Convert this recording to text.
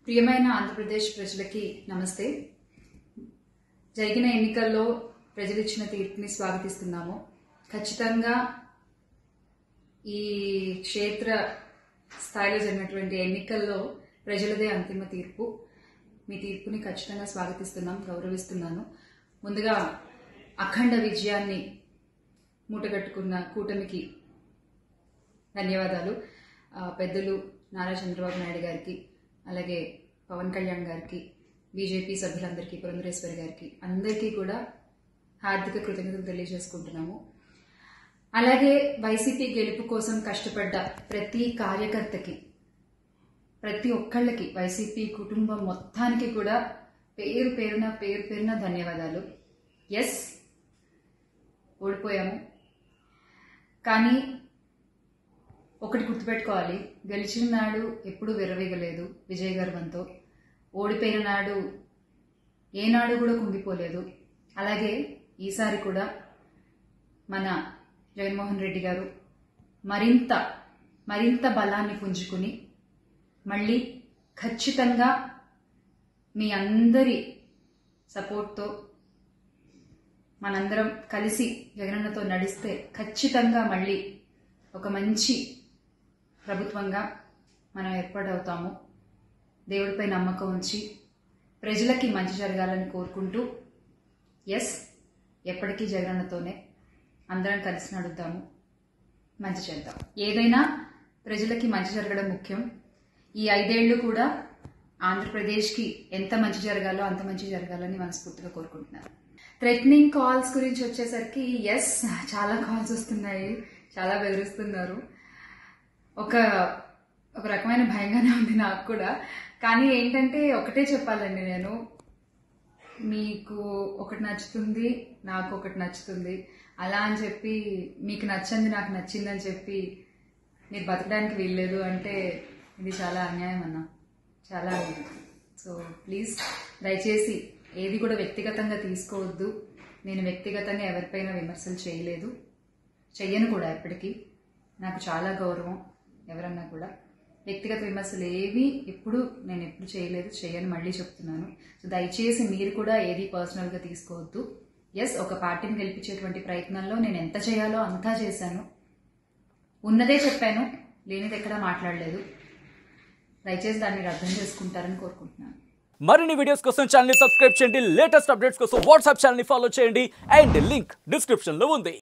ప్రియమైన ఆంధ్రప్రదేశ్ ప్రజలకి నమస్తే. జరిగిన ఎన్నికల్లో ప్రజలు ఇచ్చిన తీర్పుని స్వాగతిస్తున్నాము. ఖచ్చితంగా ఈ క్షేత్ర స్థాయిలో జరిగినటువంటి ఎన్నికల్లో ప్రజలదే అంతిమ తీర్పు. మీ తీర్పుని ఖచ్చితంగా స్వాగతిస్తున్నాం, గౌరవిస్తున్నాను. ముందుగా అఖండ విజయాన్ని మూటగట్టుకున్న కూటమికి ధన్యవాదాలు. పెద్దలు నారా చంద్రబాబు నాయుడు గారికి, అలాగే పవన్ కళ్యాణ్ గారికి, బీజేపీ సభ్యులందరికీ, పురంధరేశ్వరి గారికి, అందరికీ కూడా హార్దిక కృతజ్ఞతలు తెలియజేసుకుంటున్నాము. అలాగే వైసీపీ గెలుపు కోసం కష్టపడ్డ ప్రతి కార్యకర్తకి, ప్రతి ఒక్కళ్ళకి, వైసీపీ కుటుంబం మొత్తానికి కూడా పేరు పేరున ధన్యవాదాలు. ఎస్, ఓడిపోయాము, కానీ ఒకటి గుర్తుపెట్టుకోవాలి, గెలిచిన నాడు ఎప్పుడూ విర్రవీగలేదు విజయ గర్వంతో. ఓడిపోయిన నాడు ఏనాడు కూడా కుంగిపోలేదు. అలాగే ఈసారి కూడా మన జగన్మోహన్ రెడ్డి గారు మరింత బలాన్ని పుంజుకుని మళ్ళీ ఖచ్చితంగా మీ అందరి సపోర్ట్తో మనందరం కలిసి జగనన్నతో నడిస్తే ఖచ్చితంగా మళ్ళీ ఒక మంచి ప్రభుత్వంగా మనం ఏర్పాటవుతాము. దేవుడిపై నమ్మకం ఉంచి ప్రజలకి మంచి జరగాలని కోరుకుంటూ, ఎస్, ఎప్పటికీ జగనన్నతోనే అందరం కలిసి నడుద్దాము, మంచి చేద్దాం. ఏదైనా ప్రజలకి మంచి జరగడం ముఖ్యం. ఈ 5 ఏళ్లు కూడా ఆంధ్రప్రదేశ్కి ఎంత మంచి జరగాలో అంత మంచి జరగాలని మనస్ఫూర్తిగా కోరుకుంటున్నాను. థ్రెటనింగ్ కాల్స్ గురించి వచ్చేసరికి, ఎస్, చాలా కాల్స్ వస్తున్నాయి, చాలా బెదిరిస్తున్నారు. ఒక రకమైన భయంగానే ఉంది నాకు కూడా. కానీ ఏంటంటే ఒకటే చెప్పాలండి, నేను మీకు ఒకటి నచ్చుతుంది, నాకు ఒకటి నచ్చుతుంది, అలా అని చెప్పి మీకు నచ్చింది నాకు నచ్చిందని చెప్పి మీరు బతకడానికి వీల్లేదు అంటే ఇది చాలా అన్యాయం అన్న, చాలా అన్యాయం. సో ప్లీజ్, దయచేసి ఏది కూడా వ్యక్తిగతంగా తీసుకోవద్దు. నేను వ్యక్తిగతంగా ఎవరిపైన విమర్శలు చేయలేదు, చెయ్యను కూడా. ఎప్పటికీ నాకు చాలా గౌరవం ఎవరన్నా కూడా. వ్యక్తిగత విమర్శలు ఏవి నేను ఎప్పుడు చేయలేదు, చేయను, మళ్ళీ చెప్తున్నాను. సో దయచేసి మీరు కూడా ఏది పర్సనల్గా తీసుకోవద్దు. ఎస్, ఒక పార్టీని గెలిపించేటువంటి ప్రయత్నంలో నేను ఎంత చేయాలో అంతా చేశాను, ఉన్నదే చెప్పాను, లేనిది ఎక్కడా మాట్లాడలేదు. దయచేసి దాన్ని మీరు అర్థం చేసుకుంటారని కోరుకుంటున్నాను. మరిన్ని వీడియోస్ కోసం ఛానల్ ని సబ్స్క్రైబ్ చేయండి, లేటెస్ట్ అప్డేట్స్ కోసం వాట్సాప్ ఛానల్ ని ఫాలో చేయండి, అండ్ లింక్ డిస్క్రిప్షన్ లో ఉంది.